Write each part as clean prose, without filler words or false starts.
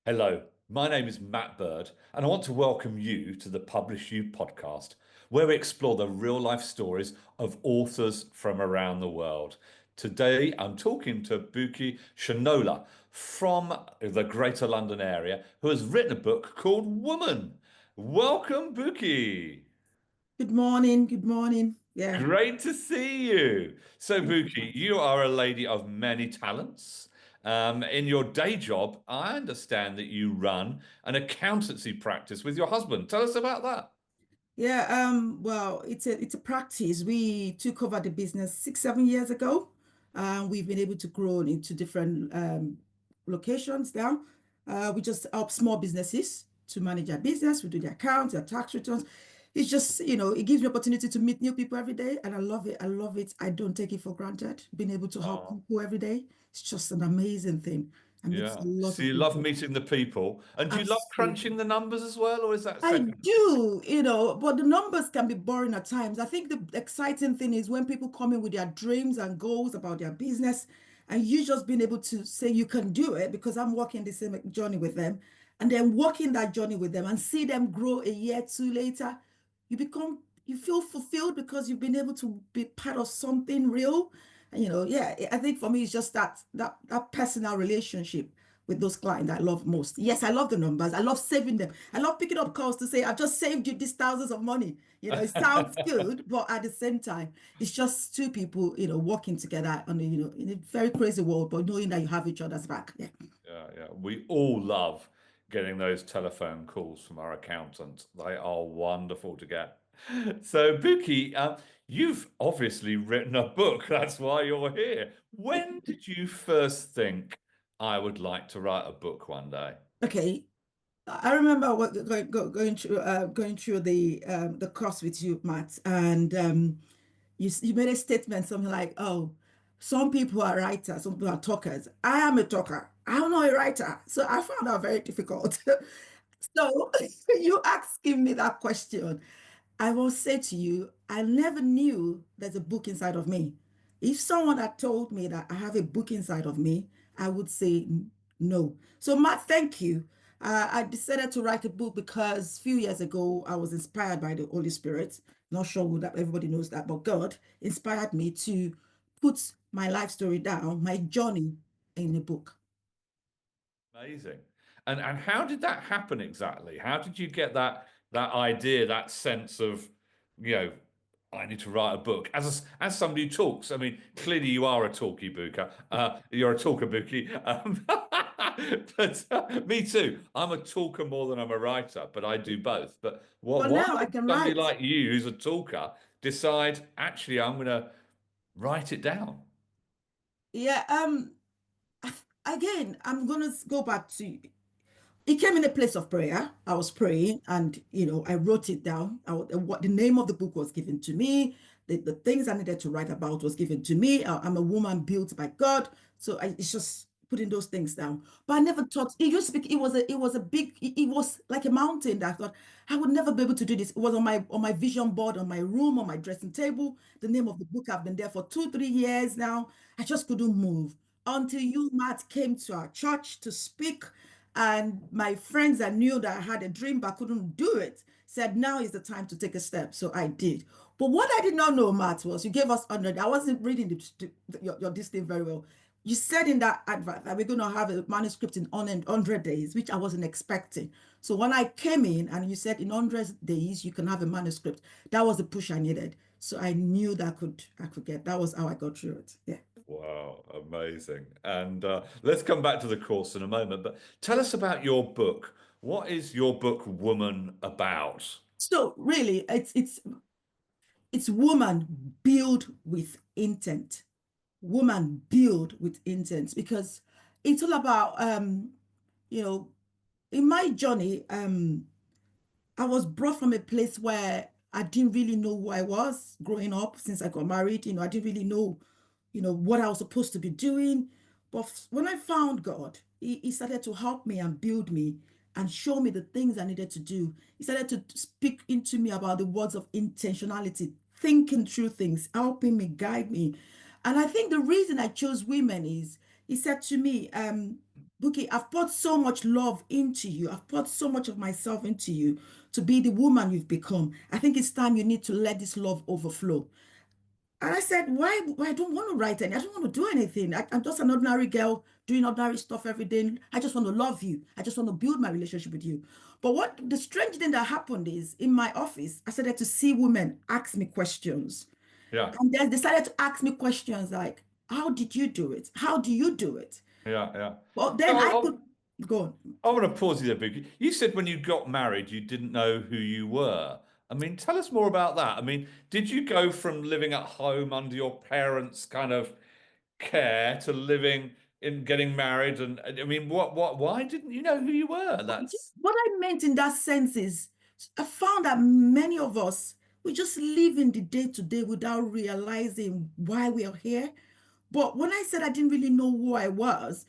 Hello, my name is Matt Bird, and I want to welcome you to the PublishU podcast, where we explore the real life stories of authors from around the world. Today, I'm talking to Bukky Shonola from the Greater London area, who has written a book called Woman. Welcome, Bukky. Good morning. Good morning. Yeah. Great to see you. So, Thank you, Bukky, Matt. you are a lady of many talents. In your day job, I understand that you run an accountancy practice with your husband. Tell us about that. Yeah, well, it's a practice. We took over the business 6, 7 years ago. We've been able to grow into different locations now. We just help small businesses to manage their business. We do their accounts, their tax returns. It's just, it gives me opportunity to meet new people every day, and I love it. I love it. I don't take it for granted. Being able to help Oh, people every day, it's just an amazing thing. I meet a yeah. lot So of you love people. meeting the people. And do you love crunching Absolutely. the numbers as well, or is that I second? do, but the numbers can be boring at times. I think the exciting thing is when people come in with their dreams and goals about their business, and you just being able to say you can do it because I'm walking the same journey with them, and then walking that journey with them and see them grow a year, two later, you feel fulfilled because you've been able to be part of something real. And yeah, I think for me it's just that personal relationship with those clients I love most. Yes, I love the numbers. I love saving them. I love picking up calls to say, I've just saved you these thousands of money. It sounds good, but at the same time, it's just two people, working together in a very crazy world, but knowing that you have each other's back. Yeah. Yeah, yeah. We all love getting those telephone calls from our accountant. They are wonderful to get. So, Bukky, you've obviously written a book. That's why you're here. When did you first think I would like to write a book one day? Okay. I remember going through the course with you, Matt, and you made a statement something like, "Oh, some people are writers, some people are talkers. I am a talker. I'm not a writer." So I found that very difficult. So you asking me that question, I will say to you, I never knew there's a book inside of me. If someone had told me that I have a book inside of me, I would say no. So, Matt, thank you. I decided to write a book because a few years ago I was inspired by the Holy Spirit. Not sure that everybody knows that, but God inspired me to put my life story down, my journey in a book. Amazing. And how did that happen exactly? How did you get that idea, that sense of, you know, I need to write a book as somebody who talks. I mean, clearly you are a talky booker. You're a talker bookie. But me too. I'm a talker more than I'm a writer, but I do both. But But why now I did can somebody write. like you, who's a talker, decide actually I'm going to write it down? Yeah, again, I'm gonna go back to it came in a place of prayer. I was praying and, I wrote it down. What the name of the book was given to me. The things I needed to write about was given to me. I'm a woman built by God. So it's just putting those things down. But I never thought it used to be, it was a big, it was like a mountain that I thought I would never be able to do this. It was on my vision board, on my room, on my dressing table. The name of the book, I've been there for 2, 3 years now. I just couldn't move until you, Matt, came to our church to speak. And my friends that knew that I had a dream but couldn't do it said, now is the time to take a step. So I did. But what I did not know, Matt, was you gave us 100. I wasn't reading your this thing very well. You said in that advert that we're going to have a manuscript in 100 days, which I wasn't expecting. So when I came in and you said in 100 days you can have a manuscript, that was the push I needed. So I knew that I could get. That was how I got through it. Yeah. Wow, amazing. And let's come back to the course in a moment, but tell us about your book. What is your book, Woman, about? So really, it's woman build with intent. Woman build with intent because it's all about you know, in my journey, I was brought from a place where I didn't really know who I was growing up since I got married. I didn't really know, what I was supposed to be doing. But when I found God, he started to help me and build me and show me the things I needed to do. He started to speak into me about the words of intentionality, thinking through things, helping me, guide me. And I think the reason I chose women is he said to me, Bukky, I've poured so much love into you. I've poured so much of myself into you to be the woman you've become. I think it's time you need to let this love overflow. And I said, why I don't want to write any, I don't want to do anything. I'm just an ordinary girl doing ordinary stuff every day. I just want to love you. I just want to build my relationship with you. But what the strange thing that happened is in my office, I started to see women ask me questions. Yeah, And then they started to ask me questions like, how did you do it? How do you do it? yeah, yeah. Well, So then I could go on. I want to pause you there, Big. You said when you got married, you didn't know who you were. I mean, tell us more about that. I mean, did you go from living at home under your parents' kind of care to living in getting married? And I mean, why didn't you know who you were? That's What I meant in that sense is I found that many of us, we just live in the day to day without realizing why we are here. But when I said I didn't really know who I was,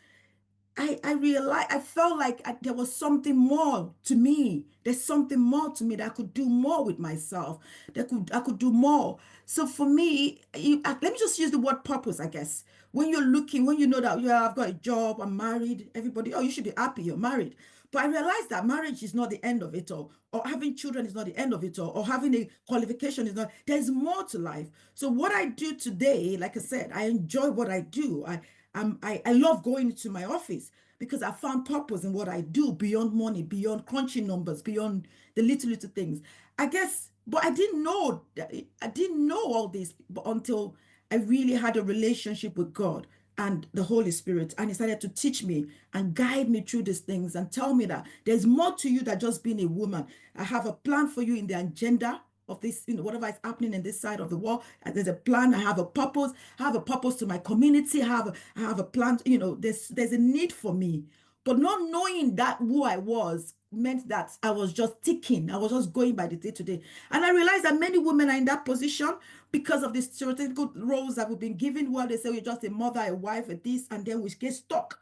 I realized I felt like there was something more to me. There's something more to me that I could do more with myself. That could I could do more. So for me, let me just use the word purpose, I guess. When you're looking, when you know that yeah, I've got a job, I'm married, everybody, oh, you should be happy you're married. But I realized that marriage is not the end of it all, or having children is not the end of it all, or having a qualification is not. There's more to life. So what I do today, like I said, I enjoy what I do. I love going to my office because I found purpose in what I do beyond money, beyond crunching numbers, beyond the little things. I guess, but I didn't know that I didn't know all this until I really had a relationship with God and the Holy Spirit, and He started to teach me and guide me through these things and tell me that there's more to you than just being a woman. I have a plan for you in the agenda of this, whatever is happening in this side of the world. And there's a plan. I have a purpose. I have a purpose to my community. I have a plan. There's a need for me. But not knowing that who I was meant that I was just ticking. I was just going by the day to day. And I realized that many women are in that position because of the stereotypical roles that we've been given, where they say you're just a mother, a wife, a this, and then we get stuck.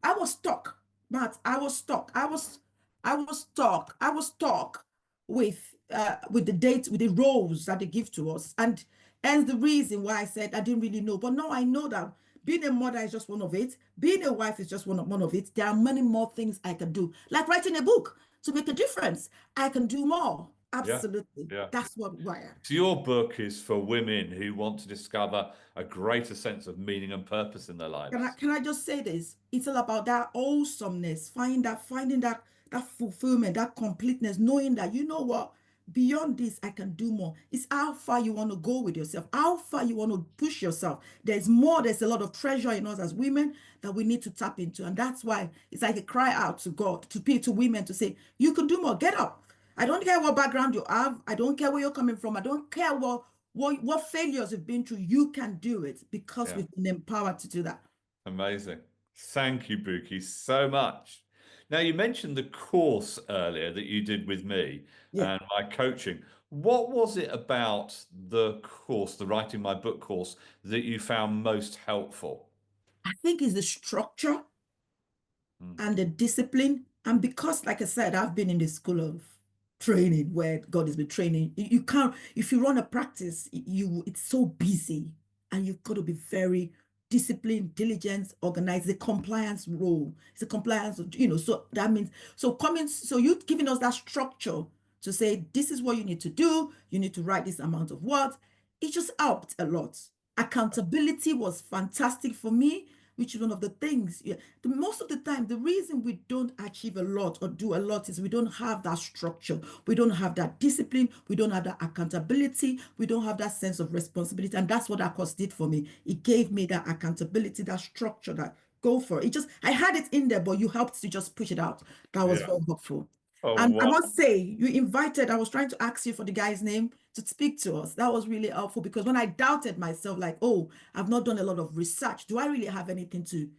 I was stuck, Matt. I was stuck. I was stuck. I was stuck with the dates, with the roles that they give to us. And hence the reason why I said I didn't really know. But now I know that being a mother is just one of it. Being a wife is just one of it. There are many more things I can do, like writing a book to make a difference. I can do more. yeah, Absolutely. yeah. That's what why. So your book is for women who want to discover a greater sense of meaning and purpose in their lives. Can I just say this? It's all about that awesomeness, finding that fulfillment, that completeness, knowing that you know what, beyond this, I can do more. It's how far you want to go with yourself, how far you want to push yourself. There's more, there's a lot of treasure in us as women that we need to tap into. And that's why it's like a cry out to God, to people, to women to say, you can do more, get up. I don't care what background you have, I don't care where you're coming from, I don't care what failures you've been through, you can do it because Yeah, we've been empowered to do that. amazing. Thank you, Buki, so much. Now, you mentioned the course earlier that you did with me Yeah, and my coaching. What was it about the course, the Writing My Book course, that you found most helpful? I think it's the structure Mm, and the discipline. And because, like I said, I've been in the school of training where God has been training. You can't, if you run a practice, it's so busy and you've got to be very disciplined, diligent, organized. The compliance role. It's a compliance, so that means so you giving us that structure to say this is what you need to do, you need to write this amount of words. It just helped a lot. Accountability was fantastic for me, which is one of the things. Yeah, most of the time, the reason we don't achieve a lot or do a lot is we don't have that structure. We don't have that discipline. We don't have that accountability. We don't have that sense of responsibility. And that's what that course did for me. It gave me that accountability, that structure, that go for it. It just, I had it in there, but you helped to just push it out. That was yeah. very helpful. Oh, And I wow. must say, you invited, I was trying to ask you for the guy's name to speak to us. That was really helpful because when I doubted myself, like, oh, I've not done a lot of research. Do I really have anything to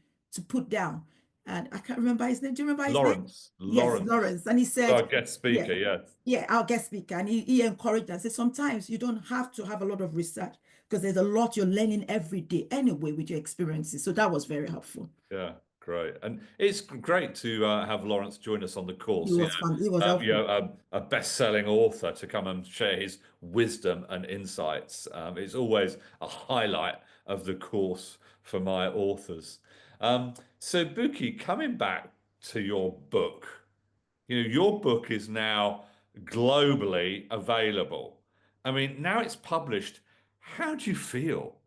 put down? And I can't remember his name. Do you remember his name? Lawrence, Yes, Lawrence, Lawrence. And he said, our guest yeah, speaker, yes. yeah, our guest speaker. And he encouraged us. Said sometimes you don't have to have a lot of research because there's a lot you're learning every day anyway with your experiences. So that was very helpful. Yeah, great. And it's great to have Lawrence join us on the It course. was fun. It was helpful. A best-selling author to come and share his wisdom and insights. It's always a highlight of the course for my authors. So, Bukky, coming back to your book, your book is now globally available. I mean, now it's published. How do you feel?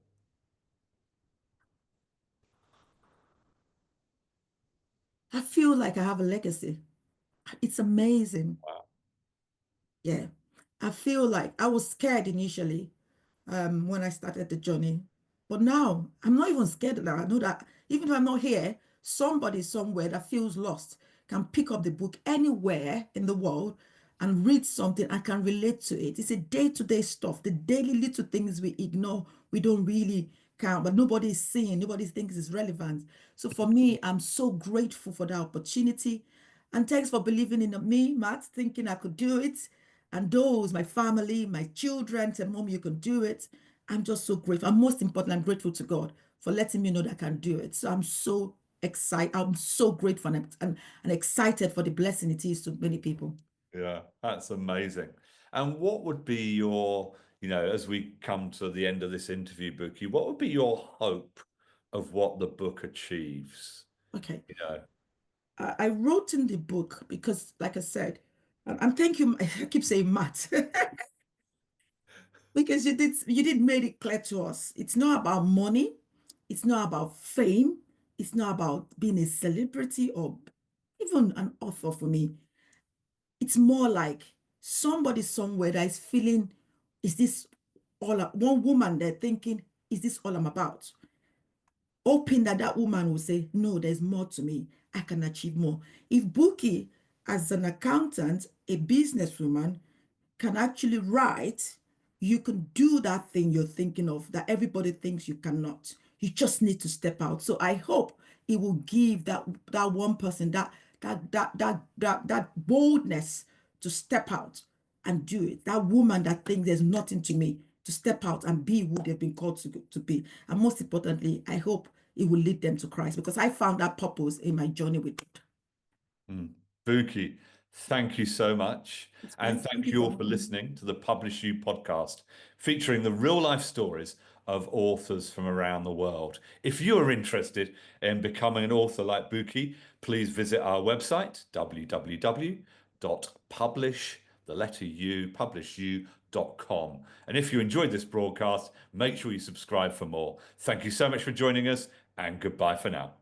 I feel like I have a legacy. It's amazing. Wow. Yeah. I feel like I was scared initially when I started the journey. But now I'm not even scared now. I know that even if I'm not here, somebody somewhere that feels lost can pick up the book anywhere in the world and read something and can relate to it. It's a day-to-day stuff, the daily little things we ignore, we don't really count, but nobody is seeing, nobody thinks it's relevant. So for me, I'm so grateful for the opportunity. And thanks for believing in me, Matt, thinking I could do it. And those, my family, my children, said, Mom, you can do it. I'm just so grateful. And most important, I'm grateful to God for letting me know that I can do it. So I'm so excited. I'm so grateful and excited for the blessing it is to many people. Yeah, that's amazing. And what would be your, as we come to the end of this interview, Bukky, what would be your hope of what the book achieves? Okay. You know, I wrote in the book because, like I said, and thank you. I keep saying Matt because you did made it clear to us. It's not about money. It's not about fame. It's not about being a celebrity or even an author for me. It's more like somebody somewhere that is feeling, is this one woman they're thinking, is this all I'm about? Hoping that that woman will say, no, there's more to me. I can achieve more. If Bukky, as an accountant, a businesswoman, can actually write, you can do that thing you're thinking of that everybody thinks you cannot. You just need to step out. So I hope it will give that one person that boldness to step out and do it. That woman that thinks there's nothing to me to step out and be who they've been called to be. And most importantly, I hope it will lead them to Christ because I found that purpose in my journey with God. mm. Bukky, thank you so much. It's And fine. Thank thank you you for all for having me. listening to the PublishU podcast, featuring the real life stories of authors from around the world. If you are interested in becoming an author like Bukky, please visit our website, www.publish, the letter U, publishu.com. And if you enjoyed this broadcast, make sure you subscribe for more. Thank you so much for joining us, and goodbye for now.